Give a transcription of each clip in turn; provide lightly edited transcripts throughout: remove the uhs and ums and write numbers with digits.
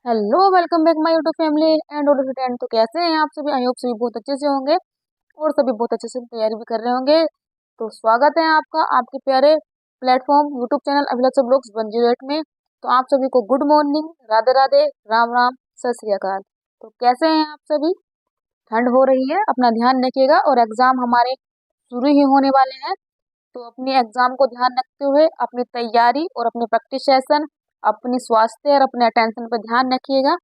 Hello, welcome back my YouTube family and audio friend. तो कैसे हैं आप सभी? आई होप सभी बहुत अच्छे से होंगे और सभी बहुत अच्छे से तैयारी भी कर रहे होंगे। तो स्वागत है आपका आपके प्यारे प्लेटफॉर्म यूट्यूब चैनल अभिलाषा ब्लॉग्स 108 में। तो आप सभी को गुड मॉर्निंग, राधे राधे, राम राम, सत श्री अकाल। तो कैसे हैं आप सभी? ठंड हो रही है, अपना ध्यान रखिएगा और एग्जाम हमारे शुरू ही होने वाले हैं। तो अपने एग्जाम को ध्यान रखते हुए अपनी तैयारी और अपने प्रैक्टिस सेशन, अपनी स्वास्थ्य और अपने अटेंशन पर ध्यान रखिएगा,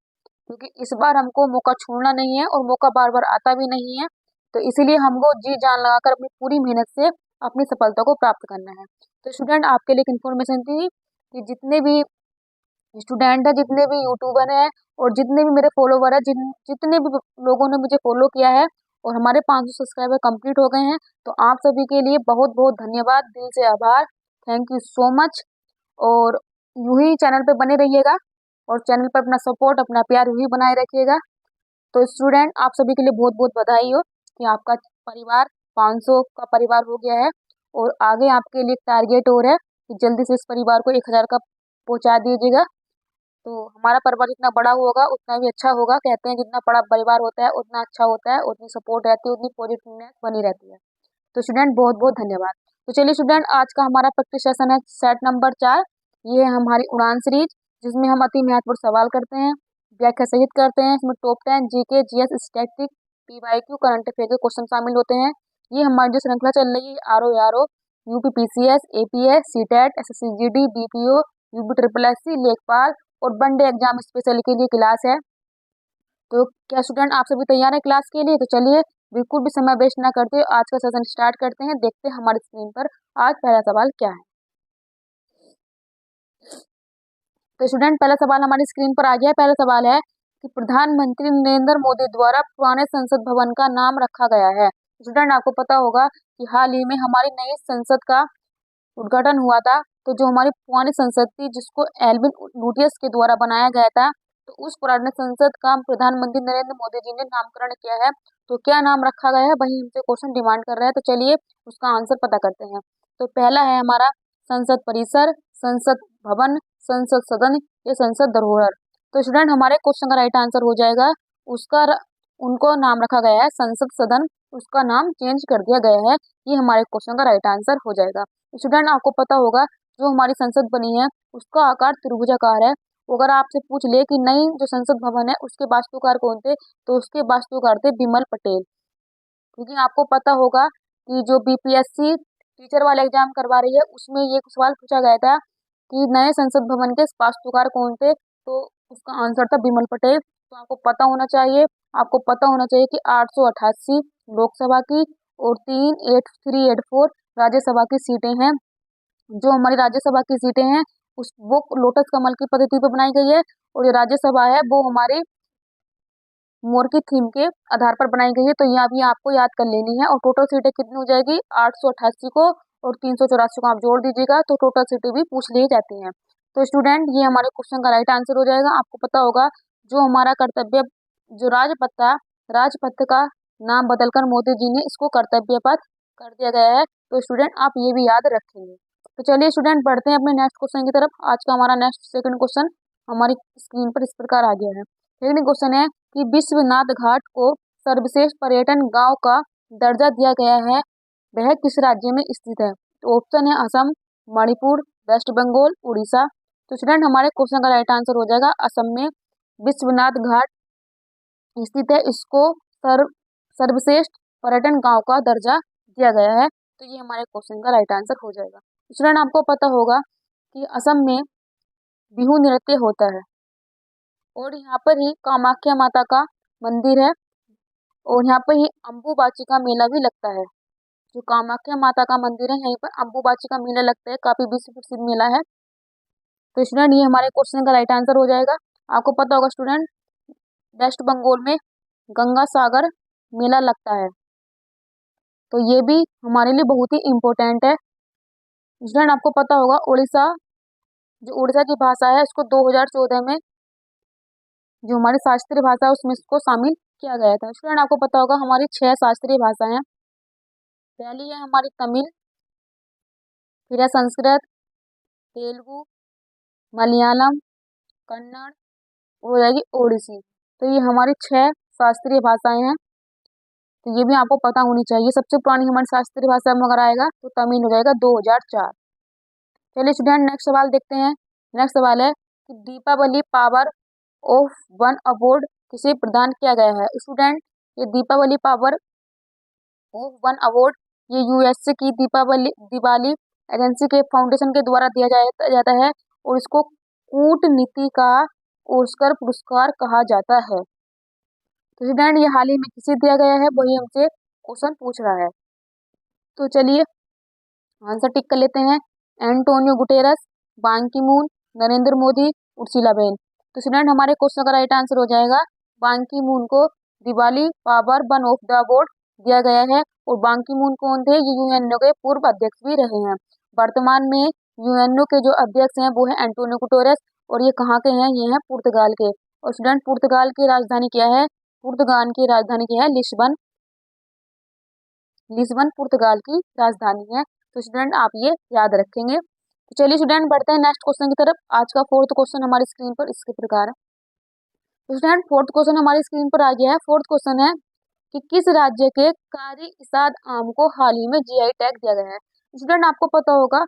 क्योंकि इस बार हमको मौका छोड़ना नहीं है और मौका बार बार आता भी नहीं है। तो इसीलिए हमको जी जान लगाकर अपनी पूरी मेहनत से अपनी सफलता को प्राप्त करना है। तो स्टूडेंट, आपके लिए एक इन्फॉर्मेशन थी कि जितने भी स्टूडेंट है, जितने भी यूट्यूबर है और जितने भी मेरे फॉलोवर है, जितने भी लोगों ने मुझे फॉलो किया है और हमारे 500 सब्सक्राइबर कंप्लीट हो गए हैं, तो आप सभी के लिए बहुत बहुत धन्यवाद, दिल से आभार, थैंक यू सो मच। और यूं ही चैनल पे बने रहिएगा और चैनल पर अपना सपोर्ट, अपना प्यार यूं ही बनाए रखिएगा। तो स्टूडेंट, आप सभी के लिए बहुत बहुत बधाई हो कि आपका परिवार 500 का परिवार हो गया है और आगे आपके लिए टारगेट और है कि जल्दी से इस परिवार को 1000 का पहुंचा दीजिएगा। तो हमारा परिवार जितना बड़ा होगा उतना भी अच्छा होगा। कहते हैं जितना बड़ा परिवार होता है उतना अच्छा होता है, उतनी सपोर्ट रहती है, उतनी पॉजिटिवनेस बनी रहती है। तो स्टूडेंट, बहुत बहुत धन्यवाद। तो चलिए स्टूडेंट, आज का हमारा प्रैक्टिस सेशन है सेट नंबर 4। ये है हमारी उड़ान सीरीज, जिसमें हम अति महत्वपूर्ण सवाल करते हैं, व्याख्या सहित करते हैं। इसमें top 10 GK, GS, static, PYQ, current affair के क्वेश्चन शामिल होते हैं। ये हमारी जो श्रृंखला चल रही है RO UPPCS, APS, CTET, SSC GD, BPO, UP triple SC, लेखपाल और वनडे एग्जाम स्पेशल के लिए क्लास है। तो क्या स्टूडेंट आप सभी तैयार हैं क्लास के लिए? तो चलिए बिल्कुल भी समय वेस्ट ना करते हुए आज का सेशन स्टार्ट करते हैं। देखते हैं हमारी स्क्रीन पर आज पहला सवाल क्या है। तो स्टूडेंट, पहला सवाल हमारी स्क्रीन पर आ गया है। पहला सवाल है कि प्रधानमंत्री नरेंद्र मोदी द्वारा पुराने संसद भवन का नाम रखा गया है। स्टूडेंट, आपको पता होगा कि हाल ही में हमारी नई संसद का उद्घाटन हुआ था। तो जो हमारी पुरानी संसद थी, जिसको एल्विन लुटियस के द्वारा बनाया गया था, तो उस पुराने संसद का प्रधानमंत्री नरेंद्र मोदी जी ने नामकरण किया है। तो क्या नाम रखा गया है, वही हमसे क्वेश्चन डिमांड कर रहा है। तो चलिए उसका आंसर पता करते हैं। तो पहला है हमारा संसद परिसर, संसद भवन, संसद सदन या संसद धरोहर। तो स्टूडेंट, हमारे क्वेश्चन का राइट आंसर हो जाएगा उसका उनको नाम रखा गया है संसद सदन, उसका नाम चेंज कर दिया गया है। ये हमारे क्वेश्चन का राइट आंसर हो जाएगा। स्टूडेंट, आपको पता होगा जो हमारी संसद बनी है उसका आकार त्रिभुजाकार है। तो अगर आपसे पूछ ले कि नई जो संसद भवन है उसके वास्तुकार कौन थे, तो उसके वास्तुकार थे बिमल पटेल। क्योंकि आपको पता होगा कि जो बीपीएससी टीचर वाला एग्जाम करवा रही है उसमें ये सवाल पूछा गया था कि नए संसद भवन के वास्तुकार कौन थे, तो उसका आंसर था बिमल पटेल। तो आपको पता होना चाहिए, आपको पता होना चाहिए कि 888 लोकसभा की और 38384 राज्यसभा की सीटें हैं। जो हमारी राज्यसभा की सीटें हैं उस वो लोटस कमल की पद्धति पर बनाई गई है और जो राज्यसभा है वो हमारे मोर की थीम के आधार पर बनाई गई है। तो यहाँ भी आपको याद कर लेनी है। और टोटल सीटें कितनी हो जाएगी? 888 को और 384 को आप जोड़ दीजिएगा तो टोटल सीटें भी पूछ ली जाती हैं। तो स्टूडेंट, ये हमारे क्वेश्चन का राइट आंसर हो जाएगा। आपको पता होगा जो हमारा कर्तव्य, जो राजपथ था, राजपथ का नाम बदलकर मोदी जी ने इसको कर्तव्य पथ कर दिया गया है। तो स्टूडेंट, आप ये भी याद रखेंगे। तो चलिए स्टूडेंट, बढ़ते हैं अपने नेक्स्ट क्वेश्चन की तरफ। आज का हमारा नेक्स्ट सेकंड क्वेश्चन हमारी स्क्रीन पर इस प्रकार आ गया है। सेकंड क्वेश्चन है कि विश्वनाथ घाट को सर्वश्रेष्ठ पर्यटन गांव का दर्जा दिया गया है, वह किस राज्य में स्थित है? तो ऑप्शन है असम, मणिपुर, वेस्ट बंगाल, उड़ीसा। तो स्टूडेंट, हमारे क्वेश्चन का राइट आंसर हो जाएगा असम में विश्वनाथ घाट स्थित है, इसको सर्वश्रेष्ठ पर्यटन गांव का दर्जा दिया गया है। तो ये हमारे क्वेश्चन का राइट आंसर हो जाएगा। स्टूडेंट, आपको पता होगा कि असम में बिहू नृत्य होता है और यहाँ पर ही कामाख्या माता का मंदिर है और यहाँ पर ही अम्बुबाची का मेला भी लगता है। जो कामाख्या माता का मंदिर है यहीं पर अम्बुबाची का मेला लगता है, काफी विश्व प्रसिद्ध मेला है। तो स्टूडेंट, ये हमारे क्वेश्चन का राइट आंसर हो जाएगा। आपको पता होगा स्टूडेंट, वेस्ट बंगाल में गंगा सागर मेला लगता है, तो ये भी हमारे लिए बहुत ही इम्पोर्टेंट है। स्टूडेंट, आपको पता होगा उड़ीसा, जो उड़ीसा की भाषा है उसको 2014 में जो हमारी शास्त्रीय भाषा है उसमें इसको शामिल किया गया था। स्टूडेंट, आपको पता होगा हमारी 6 शास्त्रीय भाषाएं हैं। पहली है हमारी तमिल, फिर है संस्कृत, तेलुगु, मलयालम, कन्नड़, वो हो जाएगी ओडिसी। तो ये हमारी 6 शास्त्रीय भाषाएं हैं, तो ये भी आपको पता होनी चाहिए। सबसे पुरानी हमारी शास्त्रीय भाषा में अगर आएगा तो तमिल हो जाएगा 2004। चलिए स्टूडेंट नेक्स्ट सवाल देखते हैं। नेक्स्ट सवाल है कि Deepawali power of one award किसे प्रदान किया गया है। स्टूडेंट ये Deepawali power of one award ये यूएसए की दिवाली एजेंसी के फाउंडेशन के द्वारा दिया जाता है और इसको कूटनीति का ऑस्कर पुरस्कार कहा जाता है। तो स्टूडेंट ये हाल ही में किसे दिया गया है, वही हमसे क्वेश्चन पूछ रहा है। तो चलिए आंसर टिक कर लेते हैं। एंटोनियो गुटेरस, बान की मून, नरेंद्र मोदी, उर्सिलाबेन। तो स्टूडेंट हमारे क्वेश्चन का राइट आंसर हो जाएगा बान की मून को Diwali power one of the award दिया गया है। और बान की मून कौन थे, ये यूएनओ के पूर्व अध्यक्ष भी रहे हैं। वर्तमान में यूएनओ के जो अध्यक्ष हैं वो है एंटोनियो गुटेरस और ये कहाँ के हैं, ये हैं पुर्तगाल के। और स्टूडेंट पुर्तगाल की राजधानी क्या है, पुर्तगाल की राजधानी क्या है, लिस्बन। लिस्बन पुर्तगाल की राजधानी है। तो स्टूडेंट आप ये याद रखेंगे। तो चलिए स्टूडेंट बढ़ते हैं नेक्स्ट क्वेश्चन की तरफ। आज का फोर्थ क्वेश्चन हमारी स्क्रीन पर इसके प्रकार है। तो स्टूडेंट फोर्थ क्वेश्चन हमारी स्क्रीन पर आ गया है। फोर्थ क्वेश्चन है कि किस राज्य के कारी इसाद आम को हाल ही में जीआई टैग दिया गया है। स्टूडेंट आपको पता होगा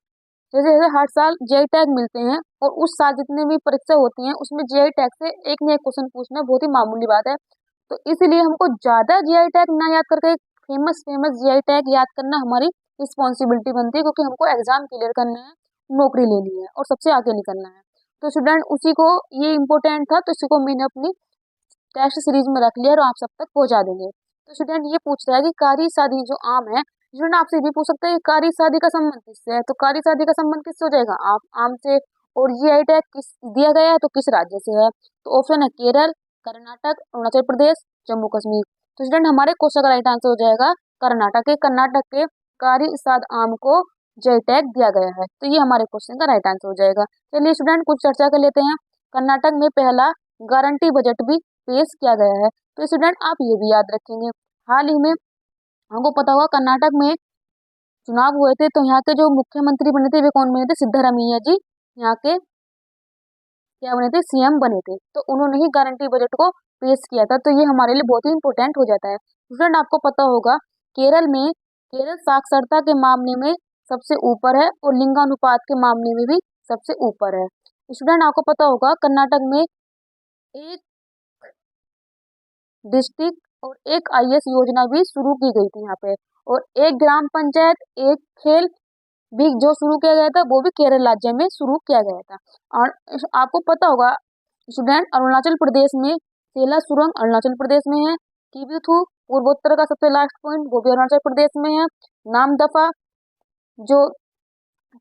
जैसे जैसे हर साल जीआई टैग मिलते हैं और उस साल जितने भी परीक्षा होती हैं उसमें जीआई टैग से एक न एक क्वेश्चन पूछना बहुत ही मामूली बात है। तो इसलिए हमको ज्यादा जीआई टैग ना याद करके फेमस जीआई टैग याद करना हमारी रिस्पॉन्सिबिलिटी बनती है, क्योंकि हमको एग्जाम क्लियर करना है, नौकरी लेनी है और सबसे आगे निकलना है। तो स्टूडेंट उसी को ये इम्पोर्टेंट था, तो इसी को मैंने अपनी टेस्ट सीरीज में रख लिया और आप सब तक पहुंचा देंगे। तो स्टूडेंट ये पूछ रहा है कि कारी शादी जो आम है, स्टूडेंट आपसे भी पूछ सकते हैं कि कारी शादी का संबंध किससे है। तो कारी शादी का संबंध किससे हो जाएगा, आप आम से। और जीआई टैग किस दिया गया है तो किस राज्य से है, तो ऑप्शन है केरल, कर्नाटक, अरुणाचल प्रदेश, जम्मू कश्मीर। तो स्टूडेंट हमारे क्वेश्चन का राइट आंसर हो जाएगा कर्नाटक के। कर्नाटक के कारी इसाद आम को जीआई टैग दिया गया है। तो ये हमारे क्वेश्चन का राइट आंसर हो जाएगा। चलिए स्टूडेंट कुछ चर्चा कर लेते हैं। कर्नाटक में पहला गारंटी बजट भी पेश किया गया है। तो स्टूडेंट आप ये भी याद रखेंगे। हाल ही में हमको पता होगा कर्नाटक में चुनाव हुए थे, तो यहाँ के जो मुख्यमंत्री बने थे वे कौन बने थे, सिद्धारमैया जी यहाँ के क्या बने थे, सीएम बने थे। तो उन्होंने ही गारंटी बजट को पेश किया था। तो ये हमारे लिए बहुत ही इंपॉर्टेंट हो जाता है। स्टूडेंट आपको पता होगा केरल साक्षरता के मामले में सबसे ऊपर है और लिंगानुपात के मामले में भी सबसे ऊपर है। स्टूडेंट आपको पता होगा कर्नाटक में एक डिस्ट्रिक्ट और एक आईएएस योजना भी शुरू की गई थी यहाँ पे, और एक ग्राम पंचायत एक खेल भी जो शुरू किया गया था वो भी केरल राज्य में शुरू किया गया था। और आपको पता होगा स्टूडेंट अरुणाचल प्रदेश में सेला सुरंग अरुणाचल प्रदेश में है। किबिथु पूर्वोत्तर का सबसे लास्ट पॉइंट वो भी अरुणाचल प्रदेश में है। नामदफा जो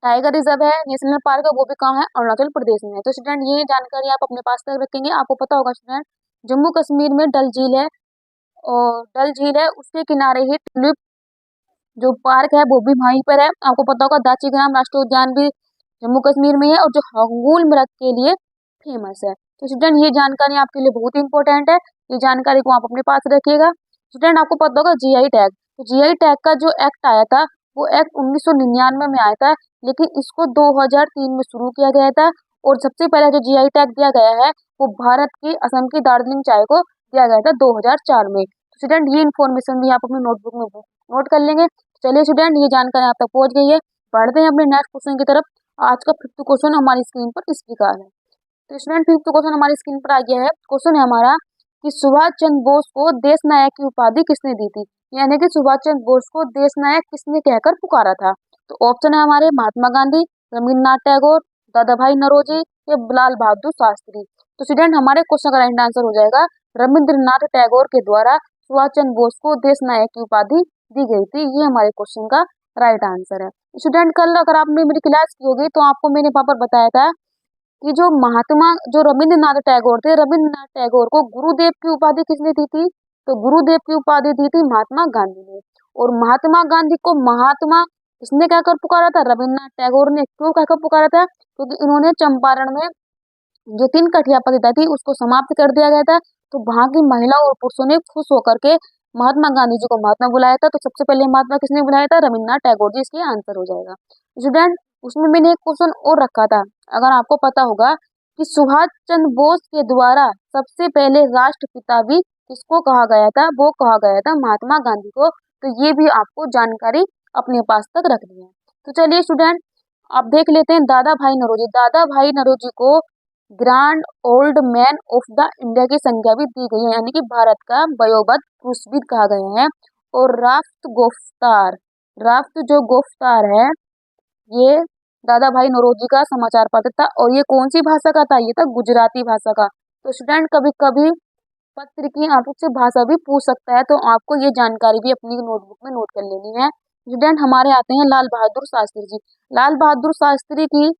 टाइगर रिजर्व है, नेशनल पार्क है, वो भी कहाँ है, अरुणाचल प्रदेश में है। तो स्टूडेंट ये जानकारी आप अपने पास तक रखेंगे। आपको पता होगा स्टूडेंट जम्मू कश्मीर में डल झील है, और डल झील है उसके किनारे ही ट्यूलिप जो पार्क है वो भी वहीं पर है। आपको पता होगा दाची ग्राम राष्ट्रीय उद्यान भी जम्मू कश्मीर में है और जो हंगूल मृग के लिए फेमस है। तो स्टूडेंट ये जानकारी आपके लिए बहुत ही इंपॉर्टेंट है, ये जानकारी को आप अपने पास रखिएगा। स्टूडेंट आपको पता होगा जीआई टैग, तो जीआई टैग का जो एक्ट आया था वो एक्ट 1999 में आया था, लेकिन इसको 2003 में शुरू किया गया था। और सबसे पहला जो जीआई टैग दिया गया है वो भारत की असम की दार्जिलिंग चाय को दिया गया था 2004 में। स्टूडेंट ये इन्फॉर्मेशन भी आप अपनी नोटबुक में नोट कर लेंगे। चलिए स्टूडेंट ये जानकारी आप तक पहुंच गई है। बढ़ते हैं अपने नेक्स्ट क्वेश्चन की तरफ। आज का फिफ्थ क्वेश्चन हमारी स्क्रीन पर इस प्रकार है। तो स्टूडेंट फिफ्थ क्वेश्चन हमारी स्क्रीन पर आ गया है। क्वेश्चन है हमारा कि सुभाष चंद्र बोस को देश नायक की उपाधि किसने दी थी, यानी कि सुभाष चंद्र बोस को देश नायक किसने कहकर पुकारा था। तो ऑप्शन है हमारे महात्मा गांधी, रविन्द्रनाथ टैगोर, दादा भाई नौरोजी या लाल बहादुर शास्त्री। तो स्टूडेंट हमारे क्वेश्चन का राइट आंसर हो जाएगा रविन्द्रनाथ टैगोर के द्वारा सुभाष चंद्र बोस को देश नायक की उपाधि दी गई थी। ये हमारे क्वेश्चन का राइट आंसर है। स्टूडेंट कल अगर आपने मेरी क्लास की होगी तो आपको मैंने वहां पर बताया था कि जो रविन्द्रनाथ टैगोर थे, रविन्द्रनाथ टैगोर को गुरुदेव की उपाधि किसने दी थी, तो गुरुदेव की उपाधि दी थी महात्मा गांधी ने। और महात्मा गांधी को महात्मा किसने कहकर पुकारा था, रविन्द्रनाथ टैगोर ने। क्यों कहकर पुकारा था, क्योंकि इन्होंने चंपारण में जो 3 कठिया पद्धति थी उसको समाप्त कर दिया गया था। तो वहां की महिला और पुरुषों ने खुश होकर के महात्मा गांधी जी को महात्मा बुलाया था। तो सबसे पहले महात्मा किसने बुलाया था, रविन्द्रनाथ टैगोर जी। इसके आंसर हो जाएगा। स्टूडेंट उसमें मैंने एक क्वेश्चन और रखा था, अगर आपको पता होगा कि सुभाष चंद्र बोस के द्वारा सबसे पहले राष्ट्रपिता भी किसको कहा गया था? वो कहा गया था महात्मा गांधी को। तो ये भी आपको जानकारी अपने पास तक रखनी है। तो चलिए स्टूडेंट, आप देख लेते हैं दादा भाई नौरोजी। दादा भाई नौरोजी को grand old man of the India की संज्ञा भी दी गई है, यानी कि भारत का वयोवृद्ध पुरुषविद कहा गया है। और राफ्त जो गोफ्तार है, ये दादा भाई नौरोजी का समाचार पत्र था। और ये कौन सी भाषा का था? ये था गुजराती भाषा का। तो स्टूडेंट, कभी कभी पत्र की आपसे भाषा भी पूछ सकता है, तो आपको ये जानकारी भी अपनी नोटबुक में नोट कर लेनी है। स्टूडेंट, हमारे आते हैं लाल बहादुर शास्त्री जी। लाल बहादुर शास्त्री की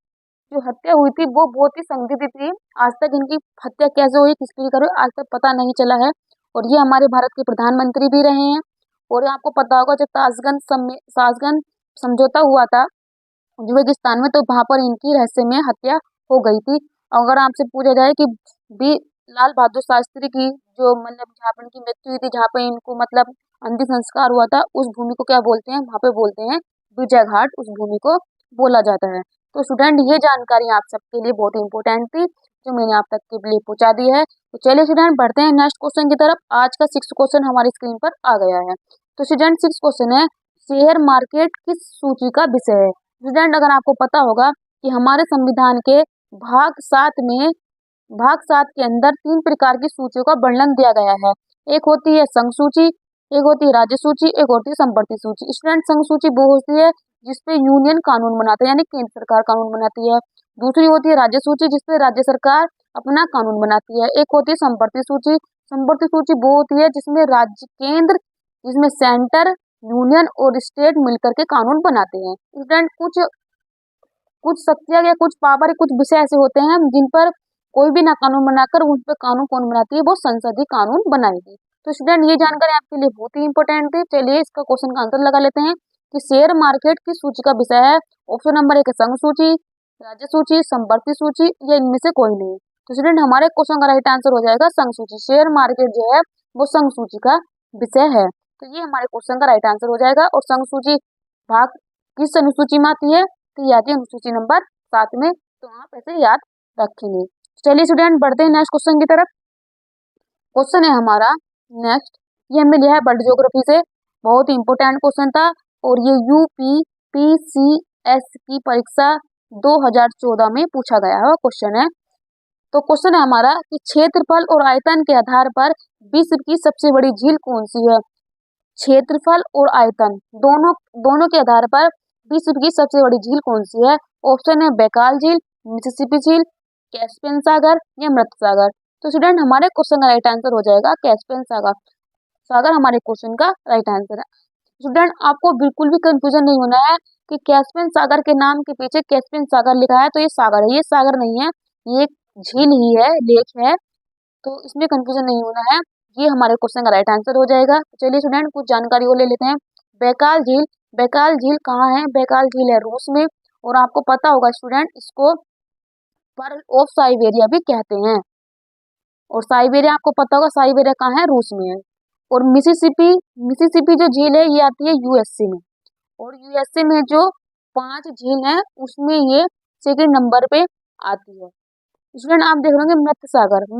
जो हत्या हुई थी वो बहुत ही संदिग्ध थी। आज तक इनकी हत्या कैसे हुई, किसके लिए करी, आज तक पता नहीं चला है। और ये हमारे भारत के प्रधानमंत्री भी रहे हैं। और आपको पता होगा जब ताशगंज समझौता हुआ था उज्बेकिस्तान में, तो वहां पर इनकी रहस्यमय हत्या हो गई थी। अगर आपसे पूछा जाए कि भी लाल बहादुर शास्त्री की जो मतलब जहाँ पर इनकी मृत्यु हुई थी, जहाँ पे इनको मतलब अंतिम संस्कार हुआ था, उस भूमि को क्या बोलते हैं? वहाँ पे बोलते हैं विजय घाट, उस भूमि को बोला जाता है। तो स्टूडेंट, ये जानकारी आप सबके लिए बहुत इंपॉर्टेंट थी, जो मैंने आप तक के लिए पहुंचा दी है। तो चलिए स्टूडेंट, बढ़ते हैं नेक्स्ट क्वेश्चन की तरफ। आज का 6th क्वेश्चन हमारी स्क्रीन पर आ गया है। तो स्टूडेंट, 6th क्वेश्चन है, शेयर मार्केट किस सूची का विषय है? स्टूडेंट, अगर आपको पता होगा कि हमारे संविधान के भाग 7 के अंदर 3 प्रकार की सूचियों का वर्णन दिया गया है। एक होती है संघ सूची, एक होती है राज्य सूची, एक होती है संवर्ती सूची। स्टूडेंट, संघ सूची वो होती है जिसपे यूनियन कानून बनाते हैं, यानी केंद्र सरकार कानून बनाती है। दूसरी होती है राज्य सूची, जिसपे राज्य सरकार अपना कानून बनाती है। एक होती है संवर्ती सूची। संवर्ती सूची वो होती है जिसमें सेंटर, यूनियन और स्टेट मिलकर के कानून बनाते हैं। स्टूडेंट, कुछ शक्तियां या कुछ पावर या कुछ विषय ऐसे होते हैं जिन पर कोई भी ना कानून बनाकर उन पर कानून कौन बनाती है? वो संसद ही कानून बनाएगी। तो स्टूडेंट, ये जानकारी आपके लिए बहुत ही इंपॉर्टेंट है। चलिए इसका क्वेश्चन का आंसर लगा लेते हैं कि शेयर मार्केट की सूची का विषय है। ऑप्शन नंबर 1 है संघ सूची, राज्य सूची, संवर्ती सूची, या इनमें से कोई नहीं। तो स्टूडेंट, हमारे क्वेश्चन का राइट आंसर हो जाएगा संघ सूची। शेयर मार्केट जो है वो संघ सूची का विषय है। तो ये हमारे क्वेश्चन का राइट आंसर हो जाएगा। और संघ सूची भाग किस अनुसूची में आती है? तो ये आती है अनुसूची नंबर 7 में। तो आप ऐसे याद रखेंगे। चलिए स्टूडेंट, बढ़ते हैं नेक्स्ट क्वेश्चन की तरफ। क्वेश्चन है हमारा नेक्स्ट, ये हमें लिया है वर्ल्ड ज्योग्राफी से। बहुत ही इंपॉर्टेंट क्वेश्चन था और ये यूपीपीसीएस की परीक्षा 2014 में पूछा गया है क्वेश्चन है। तो क्वेश्चन है हमारा कि क्षेत्रफल और आयतन के आधार पर विश्व की सबसे बड़ी झील कौन सी है? क्षेत्रफल और आयतन दोनों के आधार पर विश्व की सबसे बड़ी झील कौन सी है? ऑप्शन है बैकाल झील, मिसिसिपी झील, कैस्पियन सागर या मृत सागर। तो स्टूडेंट, हमारे क्वेश्चन का राइट आंसर हो जाएगा कैस्पियन सागर हमारे क्वेश्चन का राइट आंसर है। स्टूडेंट, आपको बिल्कुल भी कंफ्यूजन नहीं होना है कि कैस्पियन सागर के नाम के पीछे कैस्पियन सागर लिखा है तो ये सागर है। ये सागर नहीं है, ये झील ही है, लेक है। तो इसमें कंफ्यूजन नहीं होना है। ये हमारे क्वेश्चन का राइट आंसर हो जाएगा। चलिए स्टूडेंट, कुछ जानकारी और ले लेते हैं। बैकाल झील कहाँ है? बैकाल झील है रूस में। और आपको पता होगा स्टूडेंट, इसको पर्ल ऑफ साइबेरिया भी कहते हैं। और साइबेरिया आपको पता होगा, साइबेरिया कहाँ है? रूस में है। और मिसिसिपी जो झील है ये आती है यूएसए में। और यूएसए में जो 5 झील है उसमें ये सेकंड नंबर पे आती है। स्टूडेंट, आप देख रहे होंगे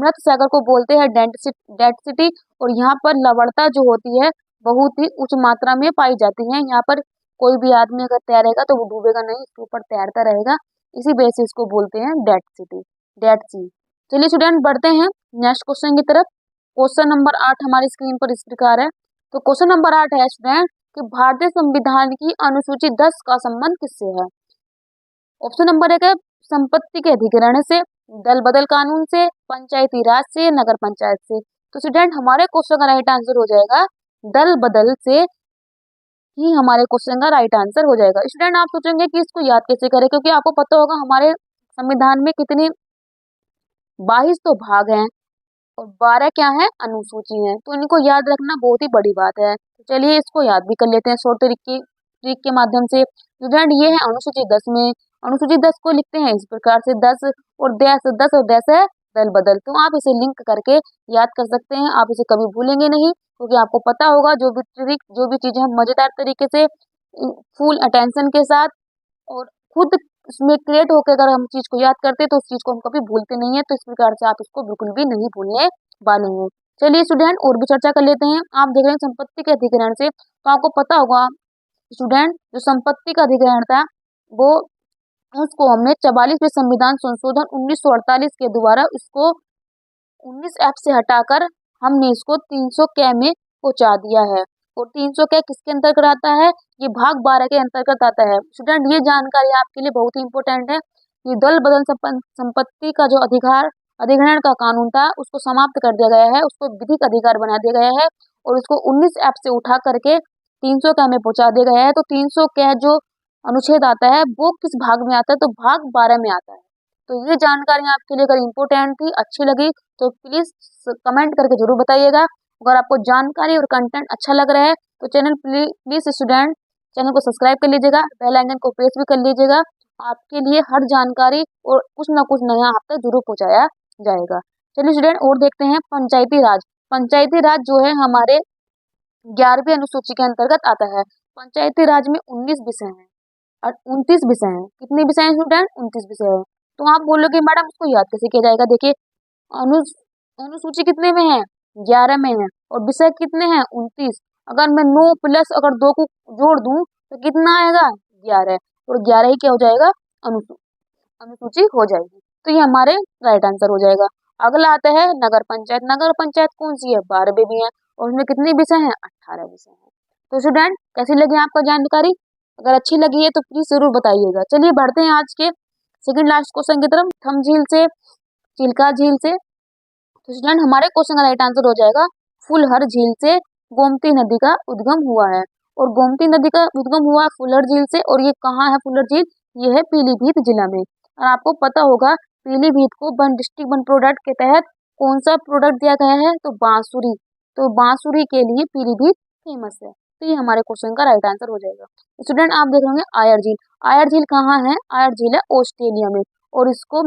मृत सागर को बोलते हैं डेड सिटी। और यहाँ पर लवणता जो होती है बहुत ही उच्च मात्रा में पाई जाती है। यहाँ पर कोई भी आदमी अगर तैरेगा तो वो डूबेगा नहीं, इसके ऊपर तैरता रहेगा। इसी वजह से इसको बोलते हैं डेड सी। चलिए स्टूडेंट, बढ़ते हैं नेक्स्ट क्वेश्चन की तरफ। क्वेश्चन नंबर 8 हमारी स्क्रीन पर इस प्रकार है। तो क्वेश्चन नंबर 8 है स्टूडेंट कि भारतीय संविधान की अनुसूची 10 का संबंध किससे है? ऑप्शन नंबर 1 है संपत्ति के अधिग्रहण से, दल बदल कानून से, पंचायती राज से, नगर पंचायत से। तो स्टूडेंट, हमारे क्वेश्चन का राइट आंसर हो जाएगा दल बदल से ही हमारे क्वेश्चन का राइट आंसर हो जाएगा। स्टूडेंट, आप सोचेंगे कि इसको याद कैसे करें, क्योंकि आपको पता होगा हमारे संविधान में कितने 22 तो भाग हैं और 12 क्या है? अनुसूची है। तो इनको याद रखना बहुत ही बड़ी बात है। तो चलिए इसको याद भी कर लेते हैं शॉर्ट ट्रिक के माध्यम से। स्टूडेंट, ये है अनुसूची 10 में। अनुसूची 10 को लिखते हैं इस प्रकार से 10 और 10 है दल बदल। तो आप इसे लिंक करके याद कर सकते हैं। आप इसे कभी भूलेंगे नहीं, क्योंकि आपको पता होगा जो भी चीजें हम मजेदार तरीके से फुल अटेंशन के साथ और खुद उसमें क्रिएट होकर अगर हम चीज़ को याद करते हैं तो उस चीज़ को हम कभी भूलते नहीं है। तो इस प्रकार से आप इसको बिल्कुल भी नहीं भूलने वाले हैं। चलिए स्टूडेंट और भी चर्चा कर लेते हैं। आप देख रहे हैं संपत्ति के अधिग्रहण से, तो आपको पता होगा स्टूडेंट जो संपत्ति का अधिग्रहण था वो उसको हमने 44वें संविधान संशोधन 1948 के द्वारा इसको 19F से हटाकर हमने इसको 300 क में पहुंचा दिया है। और 300 क किसके अंतर्गत आता है? ये भाग 12 के अंतर्गत आता है। स्टूडेंट ये जानकारी आपके लिए बहुत ही इंपॉर्टेंट है। ये दल बदल संपत्ति का जो अधिग्रहण का कानून था उसको समाप्त कर दिया गया है, उसको विधिक अधिकार बना दिया गया है और उसको 19F से उठा करके 300 क में पहुंचा दिया गया है। तो 300 क जो अनुच्छेद आता है वो किस भाग में आता है? तो भाग 12 में आता है। तो ये जानकारी आपके लिए अगर इम्पोर्टेंट थी, अच्छी लगी तो प्लीज कमेंट करके जरूर बताइएगा। अगर आपको जानकारी और कंटेंट अच्छा लग रहा है तो प्लीज स्टूडेंट चैनल को सब्सक्राइब कर लीजिएगा, बेल आइकन को प्रेस भी कर लीजिएगा। आपके लिए हर जानकारी और कुछ ना कुछ नया आप तक जरूर पहुंचाया जाएगा। चलिए स्टूडेंट और देखते हैं पंचायती राज। पंचायती राज जो है हमारे 11वीं अनुसूची के अंतर्गत आता है। पंचायती राज में 19 विषय हैं और 29 विषय हैं। कितने विषय हैं स्टूडेंट? 29 विषय हैं। तो आप बोलोगे मैडम उसको याद कैसे किया जाएगा? देखिए अनुसूची कितने में है? 11 में है और विषय कितने हैं? 29। अगर मैं 9 प्लस अगर 2 को जोड़ दूं तो कितना आएगा? 11 और 11 ही क्या हो जाएगा? अनुसूची हो जाएगी। तो ये हमारे राइट आंसर हो जाएगा। अगला आता है नगर पंचायत। नगर पंचायत कौन सी है? 12 भी है और उसमें कितने विषय हैं? 18 विषय हैं। तो स्टूडेंट कैसी लगी आपको जानकारी? अगर अच्छी लगी है तो प्लीज जरूर बताइएगा। चलिए बढ़ते हैं आज के सेकंड लास्ट क्वेश्चन की तरफ। थम झील से चिल्का झील से। तो स्टूडेंट हमारे क्वेश्चन का राइट आंसर हो जाएगा फुलहर झील से गोमती नदी का उद्गम हुआ है। और गोमती नदी का उद्गम हुआ है फुलहर झील से। और ये कहाँ है फुलहर झील? ये है पीलीभीत जिला में। और आपको पता होगा पीलीभीत को वन डिस्ट्रिक्ट वन प्रोडक्ट के तहत कौन सा प्रोडक्ट दिया गया है? तो बांसुरी। तो बांसुरी के लिए पीलीभीत फेमस है। तो ये हमारे क्वेश्चन का राइट आंसर हो जाएगा। स्टूडेंट आप देख होंगे आयर झील। आयर झील कहाँ है? आयर झील है ऑस्ट्रेलिया में और इसको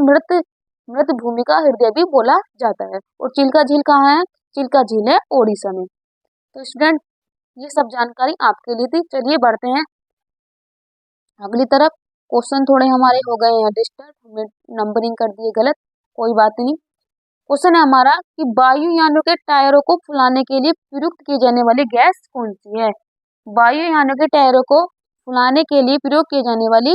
मृत भूमि का हृदय भी बोला जाता है। और चिल्का झील कहाँ है? चिल्का झील है ओडिशा में। तो स्टूडेंट ये सब जानकारी आपके लिए थी। चलिए बढ़ते हैं अगली तरफ। क्वेश्चन थोड़े हमारे हो गए हैं डिस्टर्ब, हमने नंबरिंग कर दिए गलत, कोई बात नहीं। क्वेश्चन है हमारा कि वायुयानों के टायरों को फुलाने के लिए प्रयुक्त की जाने वाली गैस कौन सी है? वायुयानों के टायरों को फुलाने के लिए प्रयोग की जाने वाली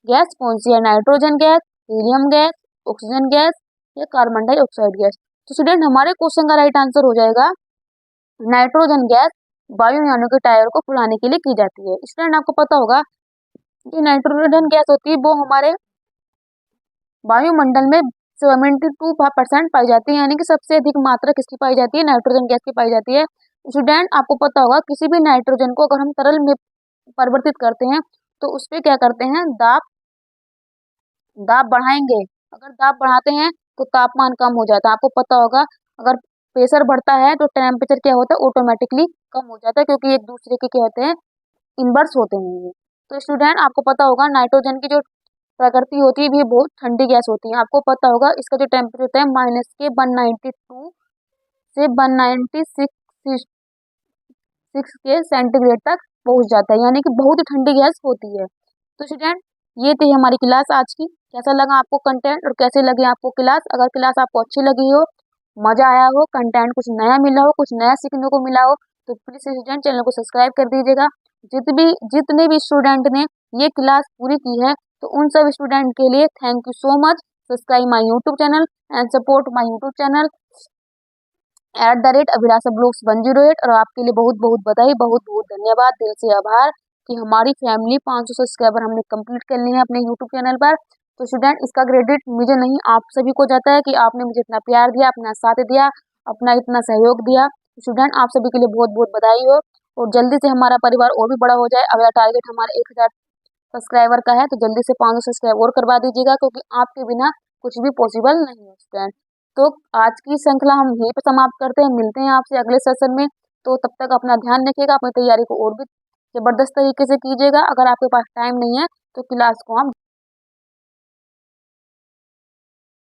गैस कौन सी है? Nitrogen gas, helium gas, oxygen gas या कार्बन डाइऑक्साइड गैस? तो स्टूडेंट हमारे क्वेश्चन का राइट आंसर हो जाएगा नाइट्रोजन गैस वायुयानों के टायर को फुलाने के लिए की जाती है। स्टूडेंट आपको पता होगा कि नाइट्रोजन गैस होती है वो हमारे वायुमंडल में 72% पाई जाती है, यानी कि सबसे अधिक मात्रा किसकी पाई जाती है? नाइट्रोजन गैस की पाई जाती है। स्टूडेंट आपको पता होगा किसी भी नाइट्रोजन को अगर हम तरल में परिवर्तित करते हैं तो उस पर क्या करते हैं? दाब बढ़ाएंगे। अगर दाब बढ़ाते हैं तो तापमान कम हो जाता है। आपको पता होगा अगर प्रेशर बढ़ता है तो टेम्परेचर क्या होता है? ऑटोमेटिकली कम हो जाता है, क्योंकि एक दूसरे के क्या होते हैं? इनवर्स होते हैं ये। तो स्टूडेंट आपको पता होगा नाइट्रोजन की जो प्रकृति होती है भी बहुत ठंडी गैस होती है। आपको पता होगा इसका जो टेम्परेचर होता है -192 से 196 के सेंटीग्रेड तक पहुंच जाता है, यानी कि बहुत ही ठंडी गैस होती है। तो स्टूडेंट ये थी हमारी क्लास आज की। कैसा लगा आपको कंटेंट और कैसे लगी आपको क्लास? अगर क्लास आपको अच्छी लगी हो, मजा आया हो, कंटेंट कुछ नया मिला हो, कुछ नया सीखने को मिला हो तो प्लीज स्टूडेंट चैनल को सब्सक्राइब कर दीजिएगा। जितने भी स्टूडेंट ने ये क्लास पूरी की है तो उन सब स्टूडेंट के लिए thank you so much. Subscribe my YouTube channel and support my YouTube channel @Abhilasha blogs 108। और आपके लिए बहुत बहुत बधाई, बहुत बहुत धन्यवाद, दिल से आभार कि हमारी फैमिली 500 सब्सक्राइबर हमने कंप्लीट कर लिए हैं अपने यूट्यूब चैनल पर। तो स्टूडेंट इसका क्रेडिट मुझे नहीं आप सभी को जाता है कि आपने मुझे इतना प्यार दिया, अपना साथ दिया, अपना इतना सहयोग दिया। स्टूडेंट आप सभी के लिए बहुत बहुत बधाई हो और जल्दी से हमारा परिवार और भी बड़ा हो जाए। अगला टारगेट हमारा 1000 सब्सक्राइबर का है, तो जल्दी से 500 सब्सक्राइब और करवा दीजिएगा, क्योंकि आपके बिना कुछ भी पॉसिबल नहीं है स्टूडेंट। तो आज की श्रृंखला हम यहीं पर समाप्त करते हैं, मिलते हैं आपसे अगले सेशन में। तो तब तक अपना ध्यान रखिएगा, अपनी तैयारी को और भी जबरदस्त तरीके से कीजिएगा। अगर आपके पास टाइम नहीं है तो क्लास को हम